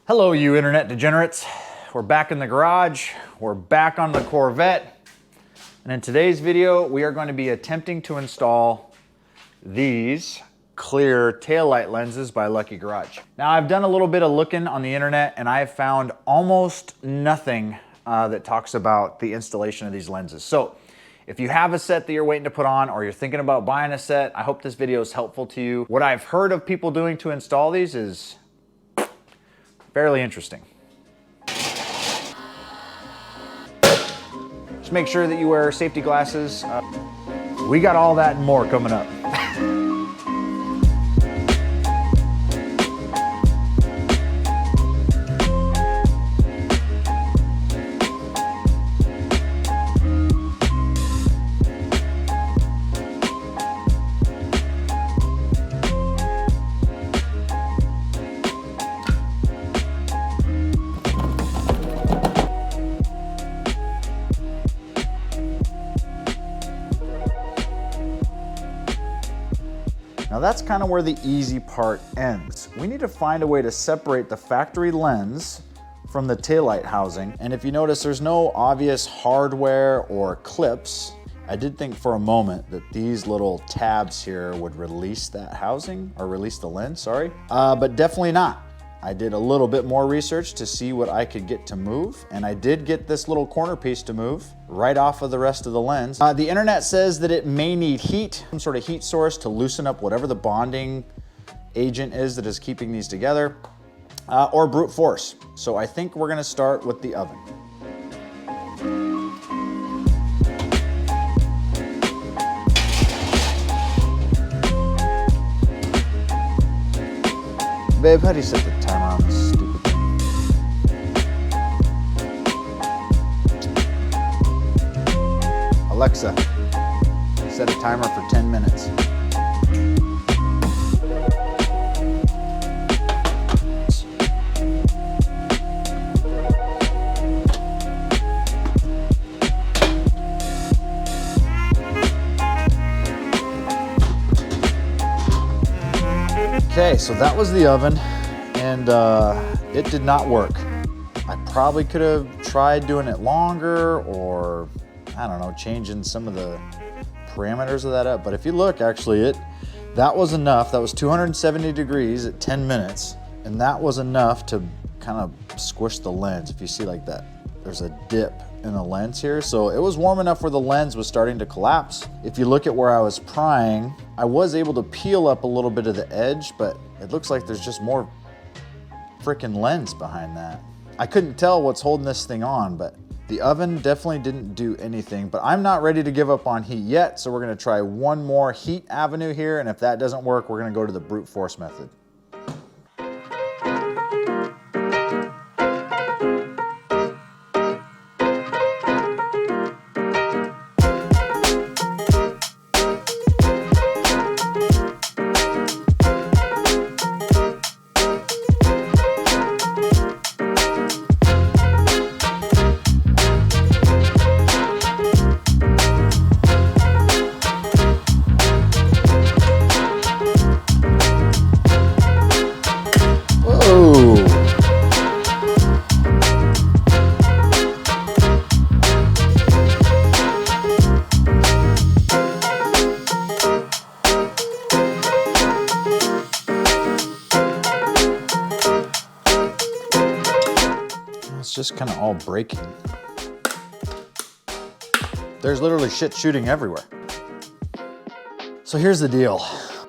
Hello, you internet degenerates. We're back in the garage. We're back on the Corvette. And in today's video, we are going to be attempting to install these clear taillight lenses by Lucky Garage. Now, I've done a little bit of looking on the internet and I have found almost nothing that talks about the installation of these lenses. So if you have a set that you're waiting to put on or you're thinking about buying a set, I hope this video is helpful to you. What I've heard of people doing to install these is fairly interesting. Just make sure that you wear safety glasses. We got all that and more coming up. Now that's kind of where the easy part ends. We need to find a way to separate the factory lens from the taillight housing. And if you notice, there's no obvious hardware or clips. I did think for a moment that these little tabs here would release that housing, or release the lens, sorry. But definitely not. I did a little bit more research to see what I could get to move, and I did get this little corner piece to move right off of the rest of the lens. The internet says that it may need heat, some sort of heat source to loosen up whatever the bonding agent is that is keeping these together, or brute force. So I think we're gonna start with the oven. Babe, how do you set the timer on this stupid thing? Alexa, set a timer for 10 minutes. Okay, so that was the oven, and it did not work. I probably could have tried doing it longer, or I don't know, changing some of the parameters of that up. But if you look, actually, that was enough. That was 270 degrees at 10 minutes, and that was enough to kind of squish the lens. If you see like that, there's a dip in the lens here. So it was warm enough where the lens was starting to collapse. If you look at where I was prying, I was able to peel up a little bit of the edge, but it looks like there's just more freaking lens behind that. I couldn't tell what's holding this thing on, but the oven definitely didn't do anything. But I'm not ready to give up on heat yet, so we're gonna try one more heat avenue here, and if that doesn't work, we're gonna go to the brute force method. It's just kind of all breaking. There's literally shit shooting everywhere. So here's the deal.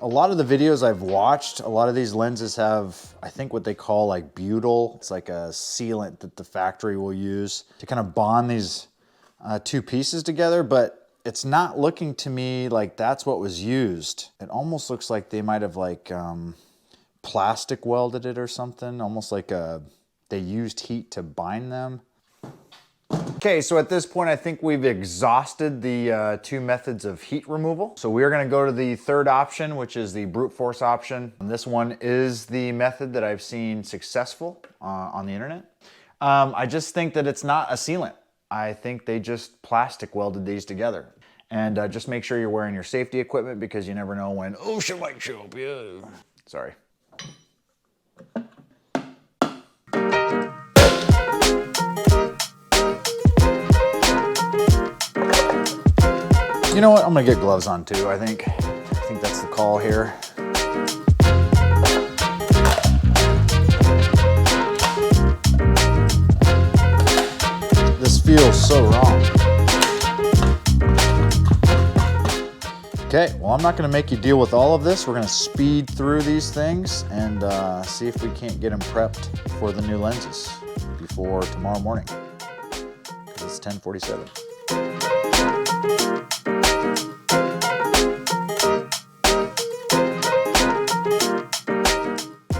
A lot of the videos I've watched, a lot of these lenses have, I think what they call like butyl. It's like a sealant that the factory will use to kind of bond these two pieces together, but it's not looking to me like that's what was used. It almost looks like they might have like plastic welded it or something, almost like they used heat to bind them. Okay, so at this point, I think we've exhausted the two methods of heat removal. So we are gonna go to the third option, which is the brute force option. And this one is the method that I've seen successful on the internet. I just think that it's not a sealant. I think they just plastic welded these together. And just make sure you're wearing your safety equipment because you never know when OSHA might show up. Yeah. Sorry. You know what? I'm gonna get gloves on too, I think that's the call here. This feels so wrong. Okay, well, I'm not gonna make you deal with all of this. We're gonna speed through these things and see if we can't get them prepped for the new lenses before tomorrow morning, because it's 10:47.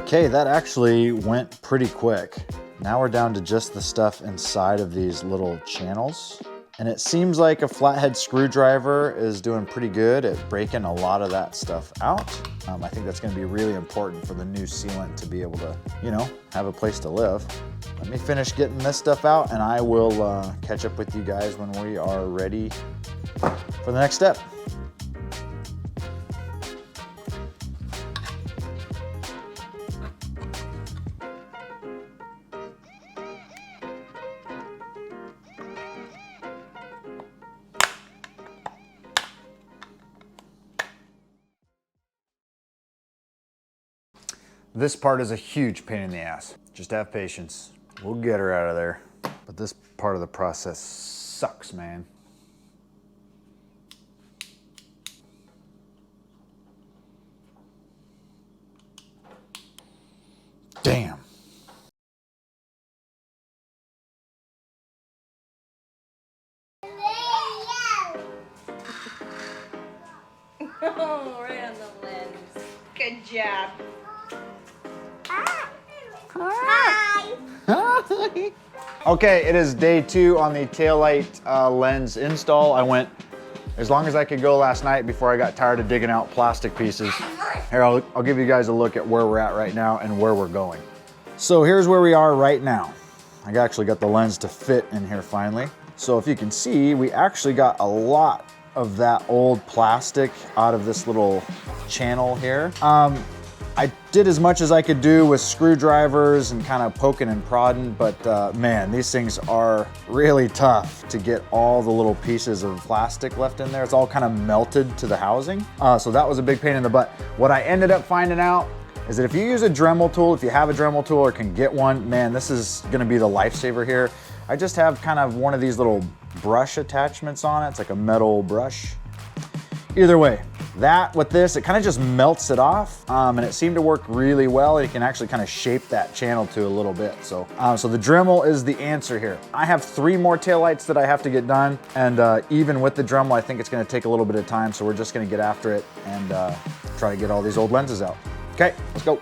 Okay, that actually went pretty quick. Now we're down to just the stuff inside of these little channels. And it seems like a flathead screwdriver is doing pretty good at breaking a lot of that stuff out. I think that's gonna be really important for the new sealant to be able to, you know, have a place to live. Let me finish getting this stuff out and I will catch up with you guys when we are ready for the next step. This part is a huge pain in the ass. Just have patience. We'll get her out of there. But this part of the process sucks, man. Damn. Oh, right on the lens. Good job. Hi. Okay, it is day 2 on the taillight lens install. I went as long as I could go last night before I got tired of digging out plastic pieces. Here, I'll give you guys a look at where we're at right now and where we're going. So here's where we are right now. I actually got the lens to fit in here finally. So if you can see, we actually got a lot of that old plastic out of this little channel here. I did as much as I could do with screwdrivers and kind of poking and prodding, but man, these things are really tough to get all the little pieces of plastic left in there. It's all kind of melted to the housing. So that was a big pain in the butt. What I ended up finding out is that if you use a Dremel tool, if you have a Dremel tool or can get one, man, this is gonna be the lifesaver here. I just have kind of one of these little brush attachments on it. It's like a metal brush. Either way, that with this, it kind of just melts it off, and it seemed to work really well. You can actually kind of shape that channel to a little bit. So the Dremel is the answer here. I have 3 more taillights that I have to get done, and even with the Dremel, I think it's gonna take a little bit of time, so we're just gonna get after it and try to get all these old lenses out. Okay, let's go.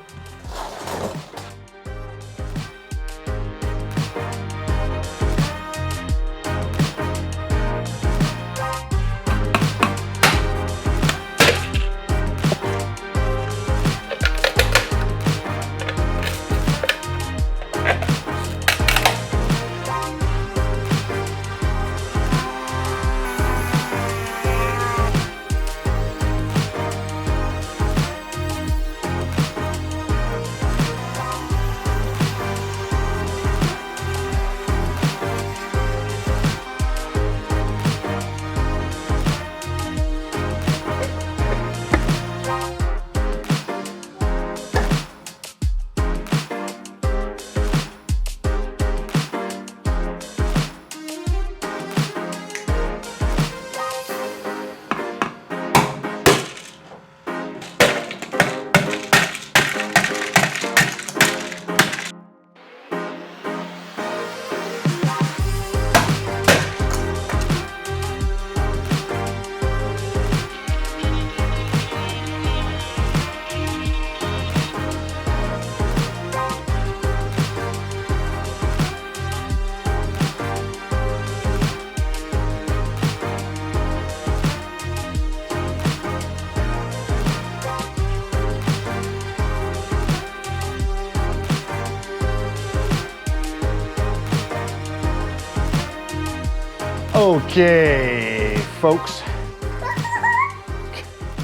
Okay, folks.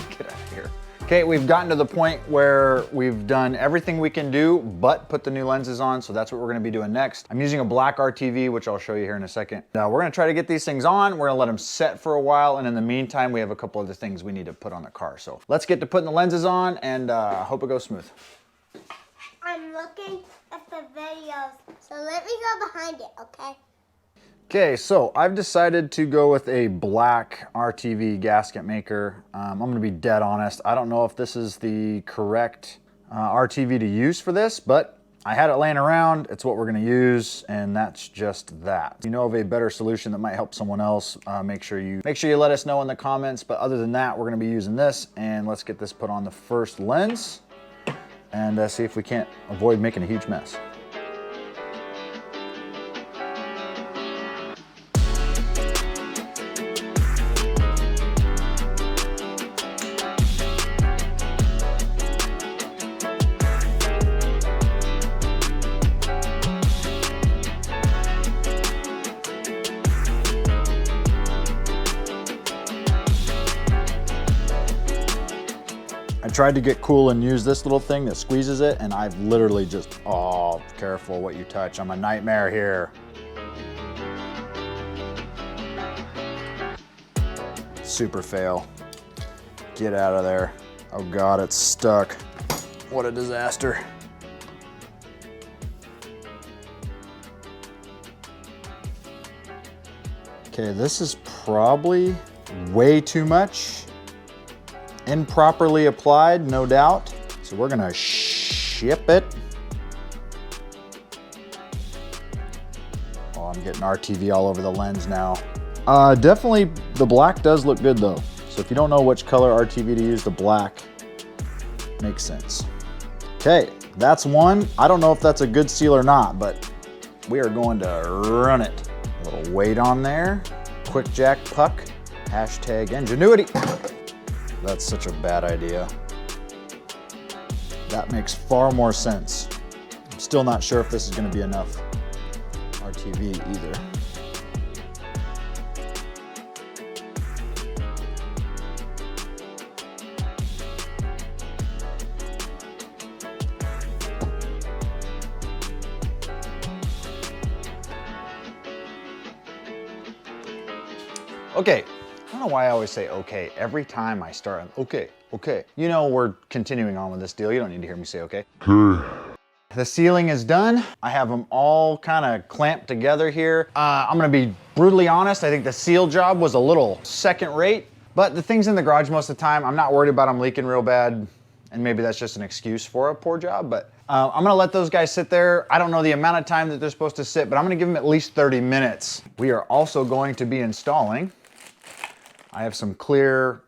Get out of here. Okay, we've gotten to the point where we've done everything we can do but put the new lenses on, so that's what we're gonna be doing next. I'm using a black RTV, which I'll show you here in a second. Now we're gonna try to get these things on, we're gonna let them set for a while, and in the meantime, we have a couple other things we need to put on the car. So let's get to putting the lenses on, and hope it goes smooth. I'm looking at the videos, so let me go behind it, okay? Okay, so I've decided to go with a black RTV gasket maker. I'm gonna be dead honest. I don't know if this is the correct RTV to use for this, but I had it laying around. It's what we're gonna use, and that's just that. If you know of a better solution that might help someone else, make sure you let us know in the comments. But other than that, we're gonna be using this, and let's get this put on the first lens and see if we can't avoid making a huge mess. I tried to get cool and use this little thing that squeezes it, and I've literally just, oh, careful what you touch. I'm a nightmare here. Super fail. Get out of there. Oh God, it's stuck. What a disaster. Okay, this is probably way too much. Improperly applied, no doubt. So we're gonna ship it. Oh, I'm getting RTV all over the lens now. Definitely the black does look good though. So if you don't know which color RTV to use, the black makes sense. Okay, that's one. I don't know if that's a good seal or not, but we are going to run it. A little weight on there. Quick jack puck. Hashtag ingenuity. That's such a bad idea. That makes far more sense. I'm still not sure if this is going to be enough RTV either. Okay. I don't know why I always say okay every time I start. Okay. You know we're continuing on with this deal. You don't need to hear me say okay. The sealing is done. I have them all kind of clamped together here. I'm gonna be brutally honest. I think the seal job was a little second rate, but the thing's in the garage most of the time. I'm not worried about them leaking real bad, and maybe that's just an excuse for a poor job, but I'm gonna let those guys sit there. I don't know the amount of time that they're supposed to sit, but I'm gonna give them at least 30 minutes. We are also going to be installing, I have some clear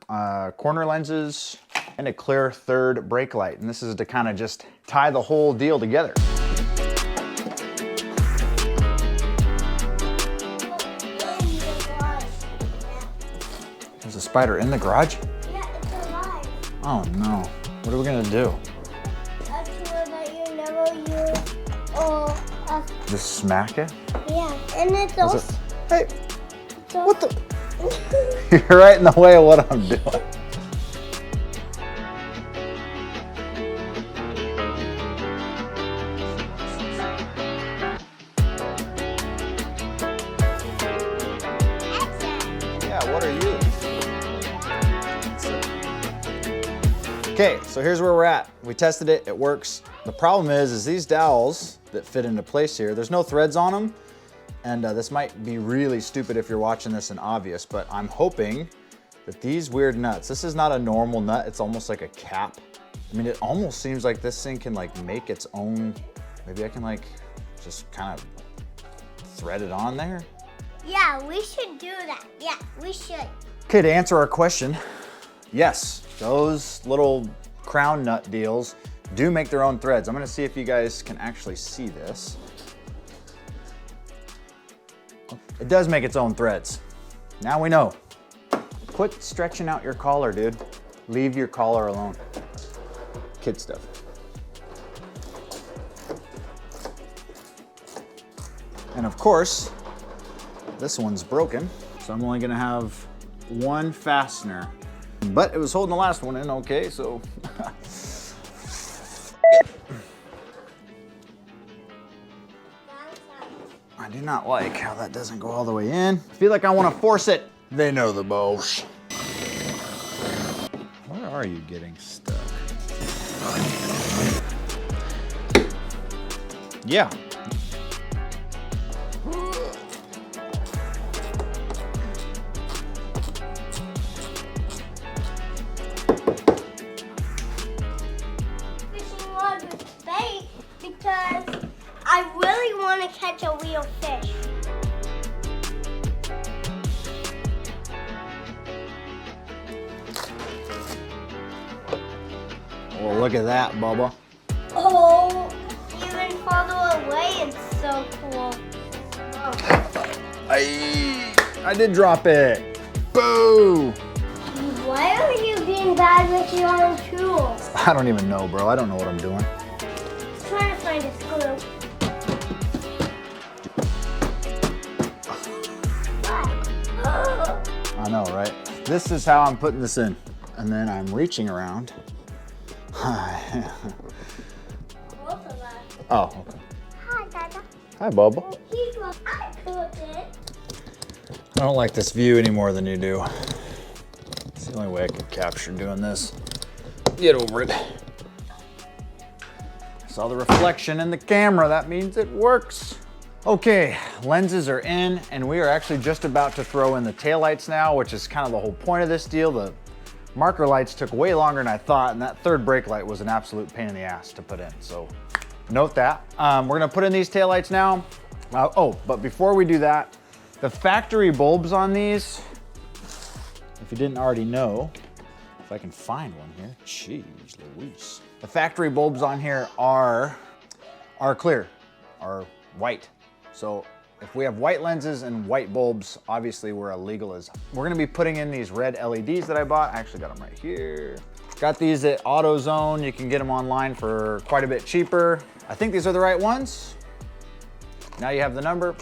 corner lenses and a clear third brake light. And this is to kind of just tie the whole deal together. There's a spider in the garage? Yeah, it's alive. Oh no. What are we gonna do? A tool that you never use or Just smack it? yeah, and it's also Hey, what the? You're right in the way of what I'm doing. Yeah, what are you? Okay, so here's where we're at. We tested it, it works. The problem is these dowels that fit into place here, there's no threads on them. And this might be really stupid if you're watching this and obvious, but I'm hoping that these weird nuts, this is not a normal nut, it's almost like a cap. I mean, it almost seems like this thing can like make its own, maybe I can like just kind of thread it on there. yeah, we should do that. Yeah, we should. Okay, to answer our question, yes, those little crown nut deals do make their own threads. I'm gonna see if you guys can actually see this. It does make its own threads. Now we know. Quit stretching out your collar, dude. Leave your collar alone. Kid stuff. And of course, this one's broken. So I'm only gonna have one fastener But it was holding the last one in okay, so. I do not like how that doesn't go all the way in. I feel like I want to force it. They know the boss. Where are you getting stuck? Yeah. Fishing rod with bait because I really want to catch a real fish. Well, look at that, Bubba. Oh, even farther away, it's so cool. I did drop it. Boo! Why are you being bad with your own tools? I don't even know, bro. I don't know what I'm doing. Trying to find a screw. What? I know, right? This is how I'm putting this in. And then I'm reaching around. Both of us. Oh, okay. Hi, Dada. Hi, Bubba. Here's what I cooked. I don't like this view any more than you do. It's the only way I could capture doing this. Get over it. I saw the reflection in the camera. That means it works. Okay, lenses are in, and we are actually just about to throw in the taillights now, which is kind of the whole point of this deal. The marker lights took way longer than I thought, and that third brake light was an absolute pain in the ass to put in. So note that. We're gonna put in these taillights now. But before we do that, the factory bulbs on these, if you didn't already know, if I can find one here, jeez Louise. The factory bulbs on here are clear, are white. So if we have white lenses and white bulbs, obviously we're illegal as. We're gonna be putting in these red LEDs that I bought. I actually got them right here. Got these at AutoZone. You can get them online for quite a bit cheaper. I think these are the right ones. Now you have the number.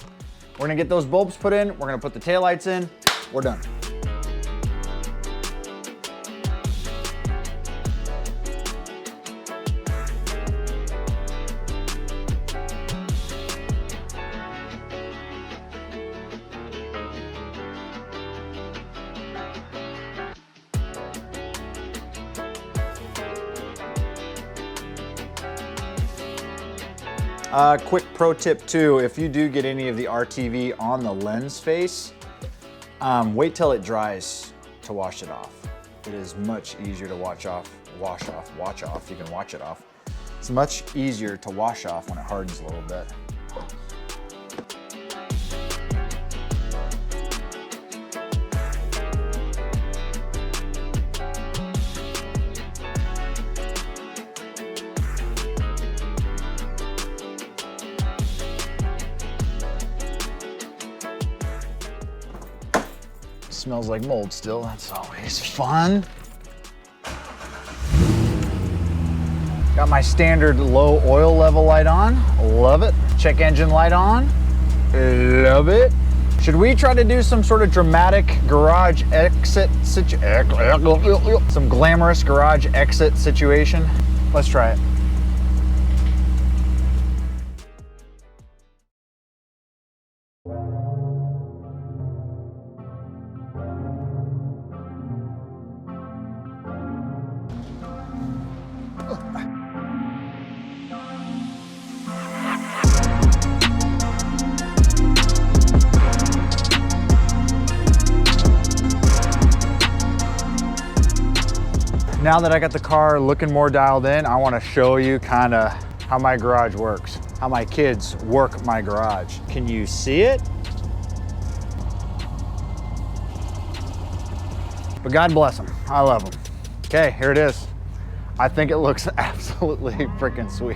We're gonna get those bulbs put in. We're gonna put the taillights in. We're done. Quick pro tip too, if you do get any of the RTV on the lens face, wait till it dries to wash it off. It is much easier to wash off, you can wash it off. It's much easier to wash off when it hardens a little bit. Smells like mold still, that's always fun. Got my standard low oil level light on, love it. Check engine light on, love it. Should we try to do some sort of dramatic garage exit some glamorous garage exit situation? Let's try it. Now that I got the car looking more dialed in, I want to show you kind of how my garage works, how my kids work my garage. Can you see it? But God bless them, I love them. Okay, here it is. I think it looks absolutely freaking sweet.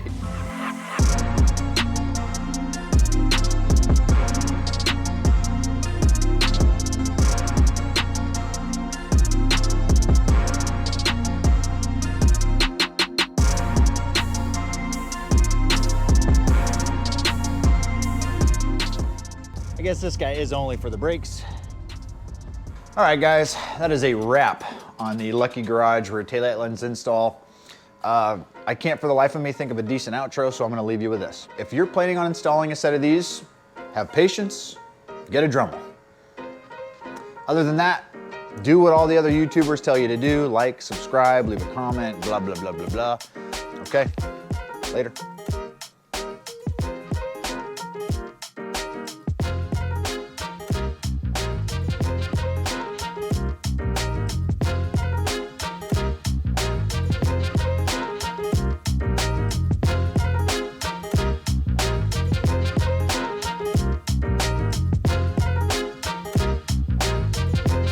I guess this guy is only for the brakes. All right, guys, that is a wrap on the Lucky Garage rear taillight lens install. I can't for the life of me think of a decent outro, so I'm gonna leave you with this. If you're planning on installing a set of these, have patience, get a Dremel. Other than that, do what all the other YouTubers tell you to do, like, subscribe, leave a comment, blah, blah, blah, blah, blah. Okay, later.